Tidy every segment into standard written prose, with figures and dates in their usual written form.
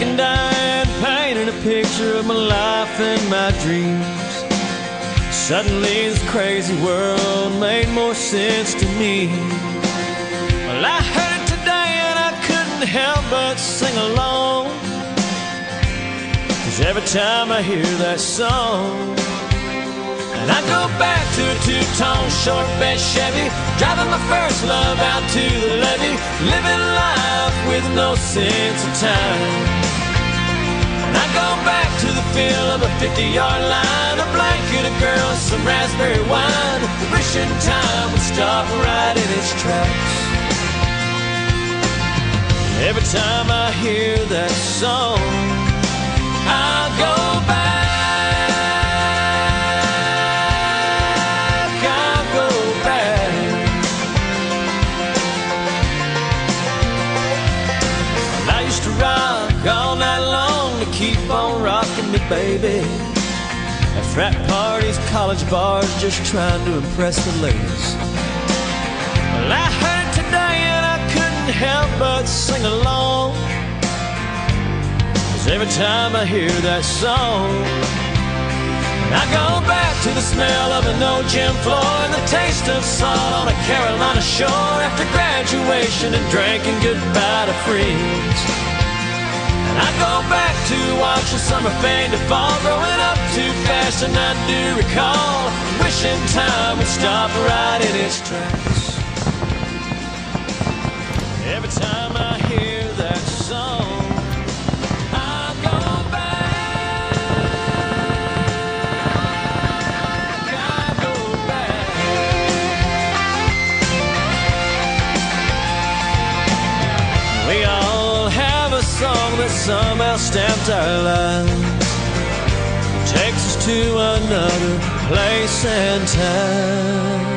and dying, painting a picture of my life and my dreams. Suddenly this crazy world made more sense to me. Well, I heard it today and I couldn't help but sing along, 'cause every time I hear that song, and I go back to a two-tone short bed Chevy, driving my first love out to the levee, living life with no sense of time. And I go back to the feel of a 50-yard line, a blanket of girls, some raspberry wine, wishing time would stop right in its tracks. Every time I hear that song, I go back, I go back. I used to rock all night long to keep on rocking me, baby. At frat parties, college bars, just trying to impress the ladies. Well, I heard it today and I couldn't help but sing along, 'cause every time I hear that song, I go back to the smell of an old gym floor and the taste of salt on a Carolina shore after graduation and drinking goodbye to friends. And I go back to watch the summer fade to fall, growing up too fast, and I do recall wishing time would stop right in its tracks. Every time I hear that song, I go back, I go back. We all have a song that somehow stamped our lives, it takes us to another place and time.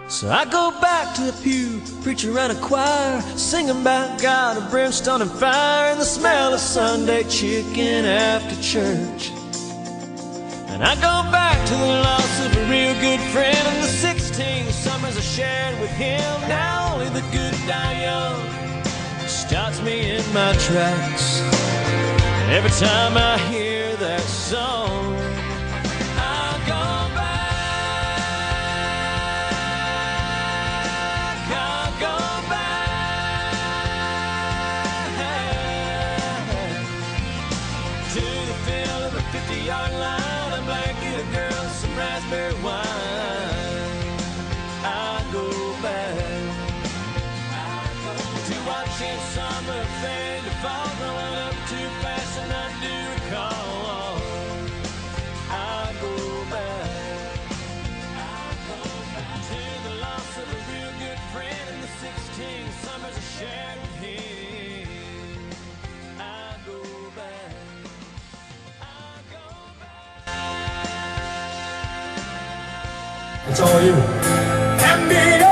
So I go back to the pew, preacher and a choir, singing about God of brimstone and fire, and the smell of Sunday chicken after church. And I go back to the loss of a real good friend and the 16 summers I shared with him. Now only the good die young stops me in my tracks. And every time I hear that song, I go back, I go back to the feel of a 50-yard line, a blanket of girls, some raspberry wine. I go back to watching summer fade to fall, growing up too fast, and I do recall. I go back to the loss of a real good friend and the 16 summers I shared with him. I go back, I go back. It's all you. NBA!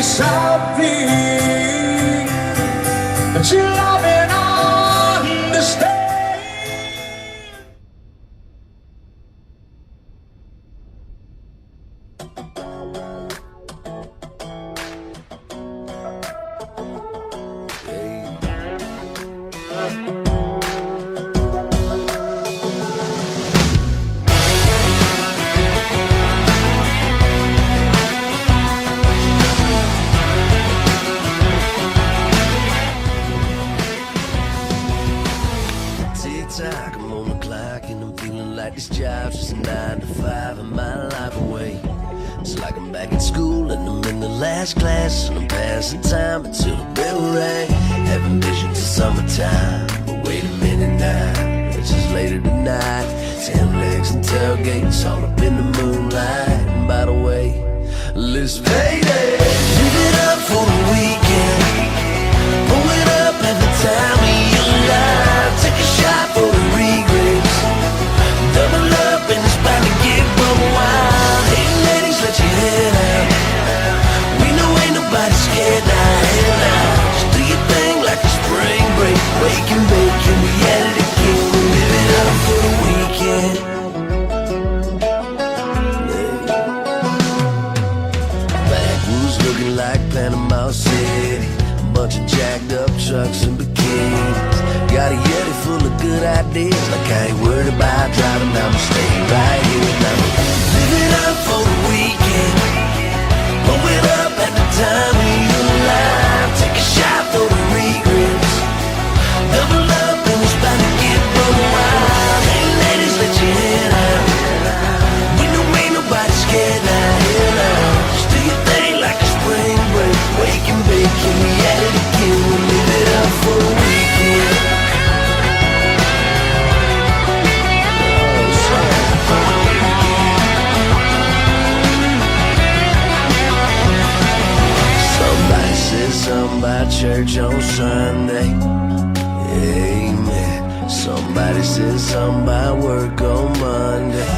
Something that you love and understand. I'm on the clock and I'm feeling like this job's just a 9 to 5 and my life away. It's like I'm back in school and I'm in the last class and I'm passing time until the bell rang. Having visions of summertime, but wait a minute now, it's just later tonight. 10 legs and tailgates all up in the moonlight. And by the way, let's payday. Live it up for the weekend. Pull it up every time of your life. Take a shot for the regrets. Double up and it's about to get buck wild. Hey ladies, let your head out. We know ain't nobody scared now. Hell now, just do your thing like a spring break. Wake and bake and reality king. Live it up for the weekend. trucks and bikinis. Got a Yeti full of good ideas, like I ain't worried about driving, I'ma stay right here and I'ma live it up for the weekend. Blow it up at the time of your life. Take a shot for the regrets. Double up and it's about to get run wild. Hey ladies, let your head out. We know ain't nobody scared now. Hell now. Just do your thing like a spring break. Wake and bake and we at it again. We live it up for the weekend. Somebody said something about church on Sunday. Amen. Somebody said something about work on Monday.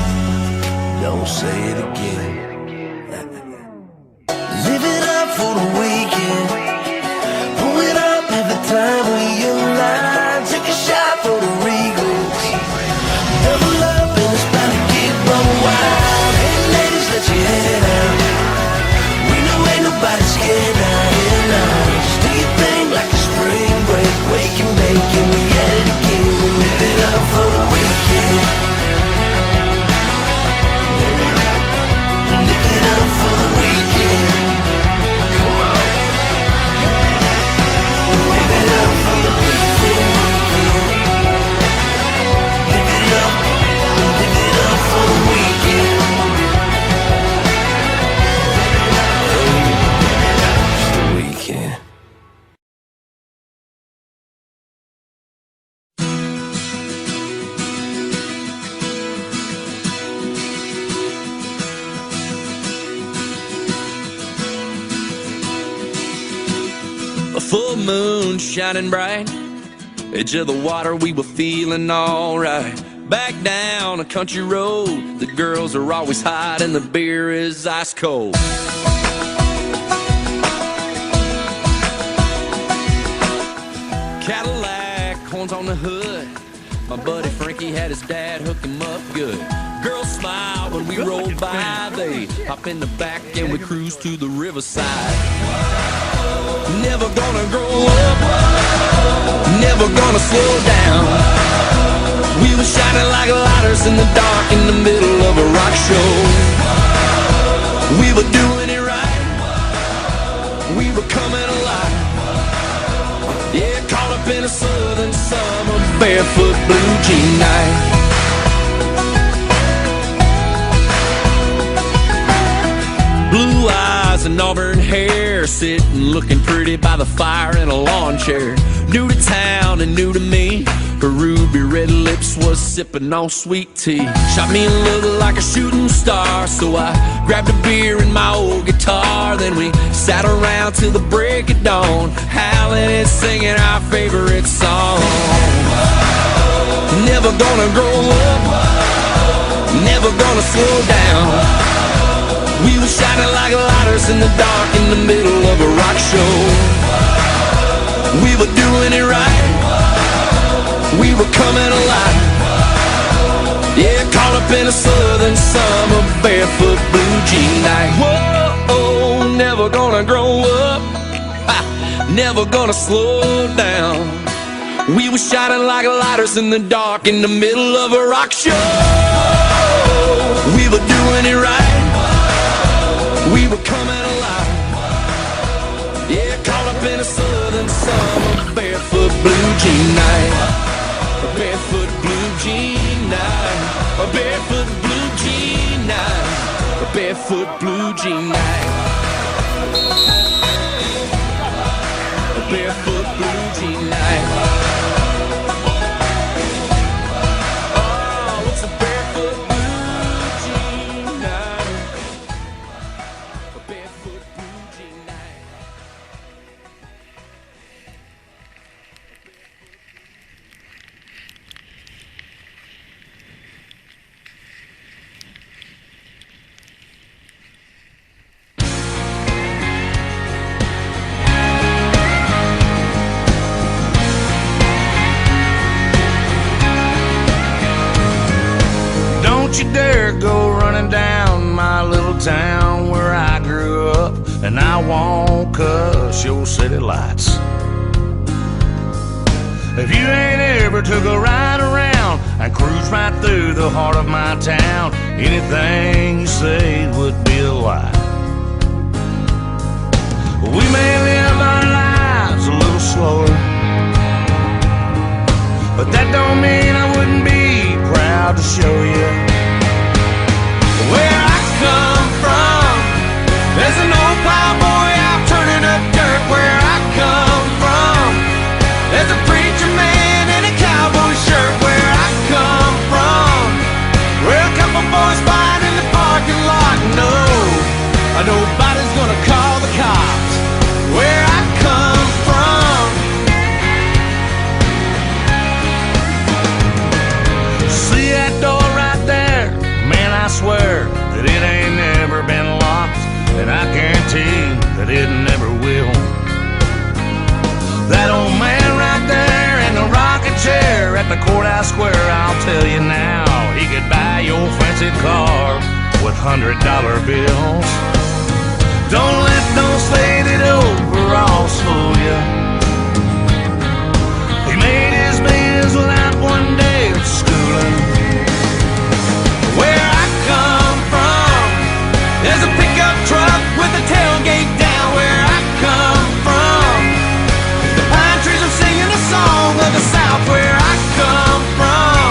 Don't say it again. Live it up for the weekend. Pull it up every time we align. Take a shot for the regrets. Double up and it's about to get run wild. Hey ladies, let your head out. We know ain't nobody scared now. Hell no. Just do your thing like a spring break. Wake and bake and we at it again. We live it up for the weekend. Live it up for the weekend. Come on. Live it up for the weekend. Live it up. Live it up for the weekend. It's the weekend. A full moon shining bright, edge of the water, we were feeling alright. Back down a country road, the girls are always hot and the beer is ice cold. Cadillac, horns on the hood, my buddy Frankie had his dad hook him up good. Girls smile when we roll by, they hop in the back and we cruise to the riverside. Never gonna grow up, never gonna slow down. We were shining like lighters in the dark in the middle of a rock show. We were doing it right, we were coming alive. Yeah, caught up in a southern summer, barefoot blue jean night. Blue eyes and auburn hair, sitting looking pretty by the fire in a lawn chair. New to town and new to me, her ruby red lips was sipping on sweet tea. Shot me a look like a shooting star, so I grabbed a beer and my old guitar. Then we sat around till the break of dawn, howling and singing our favorite song. Never gonna grow up, never gonna slow down. We were shining like lighters in the dark in the middle of a rock show. We were doing it right, we were coming alive. Yeah, caught up in a southern summer, barefoot blue jean night. Whoa, never gonna grow up, never gonna slow down. We were shining like lighters in the dark in the middle of a rock show. We were doing it right, we were coming alive. Yeah, caught up in a southern summer, barefoot blue jean night. A barefoot blue jean night. A barefoot blue jean night. A barefoot blue jean night. A barefoot blue jean night. Oh, it's a barefoot blue jean night. A barefoot blue jean night. Don't you dare go running down my little town where I grew up, and I won't cuss your city lights. If you ain't ever took a ride around and cruise right through the heart of my town, anything you say would be a lie. We may live our lives a little slower, but that don't mean I wouldn't be proud to show you where I come from. There's an old plowboy out turning up dirt where I come from. There's a preacher man in a cowboy shirt where I come from. Where a couple boys fight in the parking lot. No, nobody's gonna call the cops where I come from. See that door right there? Man, I swear that it ain't never been locked, and I guarantee that it never will. That old man right there in the rocking chair at the courthouse square, I'll tell you now, he could buy your fancy car with $100 bills. Don't let those faded overalls fool you. He made his bills without one day of schooling. Where I come from, there's a pickup truck with a tailgate down where I come from. The pine trees are singing a song of the South where I come from.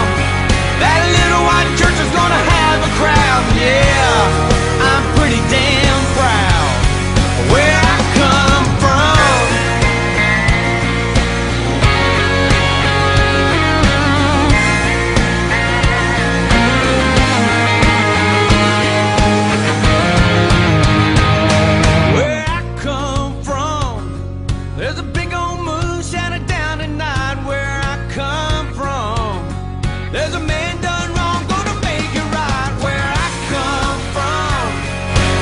That little white church is gonna have a crowd, yeah, I'm pretty damn proud where I come from. Where I come from, there's a big old moon shining down at night where I come from. There's a man done wrong, gonna make it right where I come from.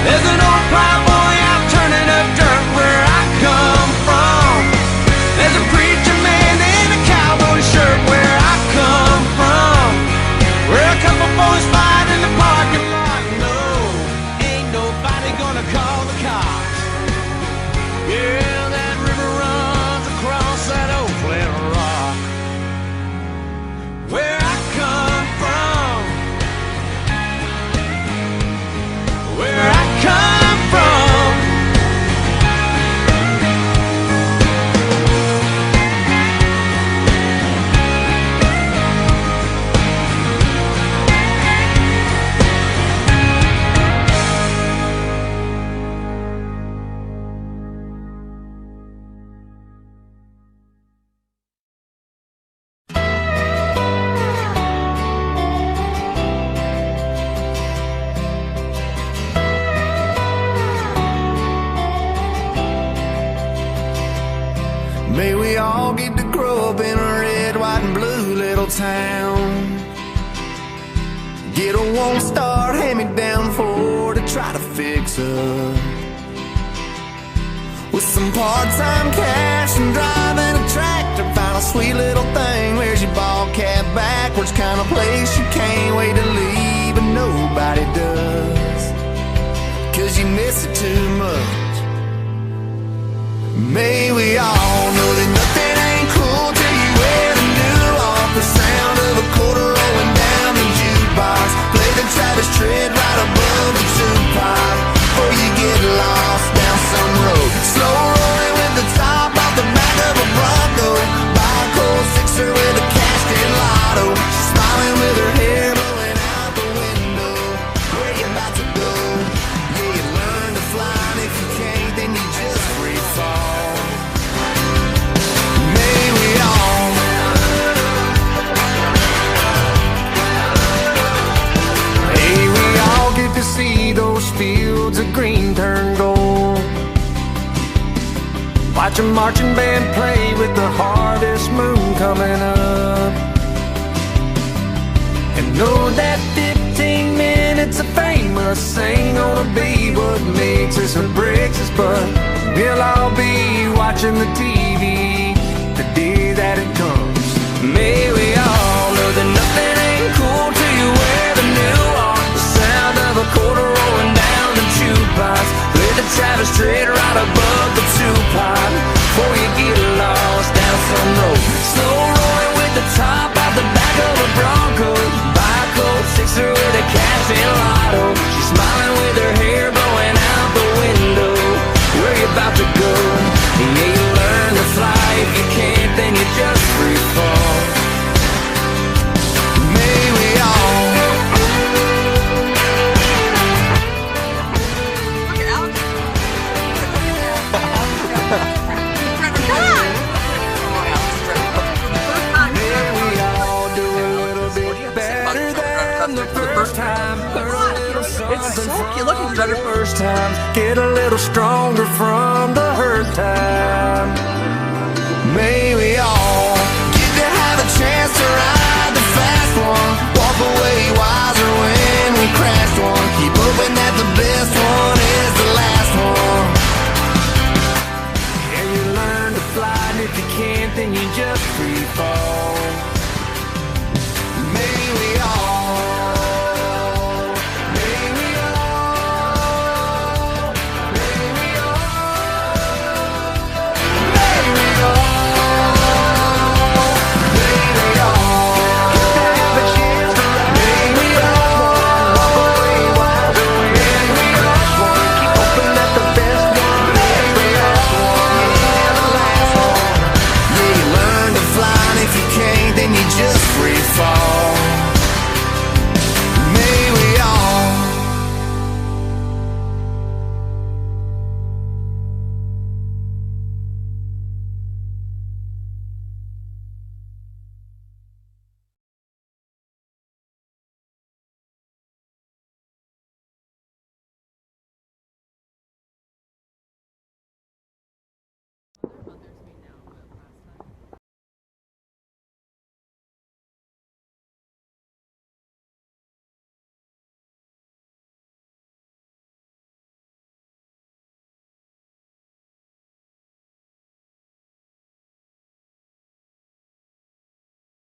There's an old plowboy out turning up dirt where I come from. There's a preacher man in a cowboy shirt where I come from. Where a couple boys fight in the parking lot. No, ain't nobody gonna call the cops. Yeah, that river runs across that old flat rock. Where I come from, where I come from. May we all get to grow up in a red, white, and blue little town. Get a one-star hand-me-down Ford to try to fix up. With some part-time cash and driving a tractor, find a sweet little thing, wears your ball cap backwards, kind of place you can't wait to leave, but nobody does, 'cause you miss it too much. May we all know that nothing ain't cool till you wear the new off. The sound of a quarter rolling down the jukebox. Play the Travis tread right above the tune-pipe before you get lost down some road. Slow rolling with the top off the back of a Bronco. Buy a cold sixer with a cashed-in lotto. Smiling with her hair blowing out the window. Where you about to go? Yeah, you learn to fly, and if you can't, then you just free fall. May we all get to see those fields of green turn gold. Watch a marching band play with the harvest moon coming up. And know that 15 minutes of fame us ain't gonna be what makes us or breaks us, but we'll all be watching the TV the day that it comes. May we all know that nothing ain't cool till you wear the new art. The sound of a quarter rolling down the jukebox. Play the Travis tread right above the two-pipe before you get lost down some road. Slow first time. Learn a little something It's so cute. from Look at the first times. Get a little stronger from the hurt time. May we all get to have a chance to ride the fast one. Walk away wiser when we crashed one. Keep hoping that the best one is the last one. Yeah, you learn to fly, and if you can't, then you just free fall.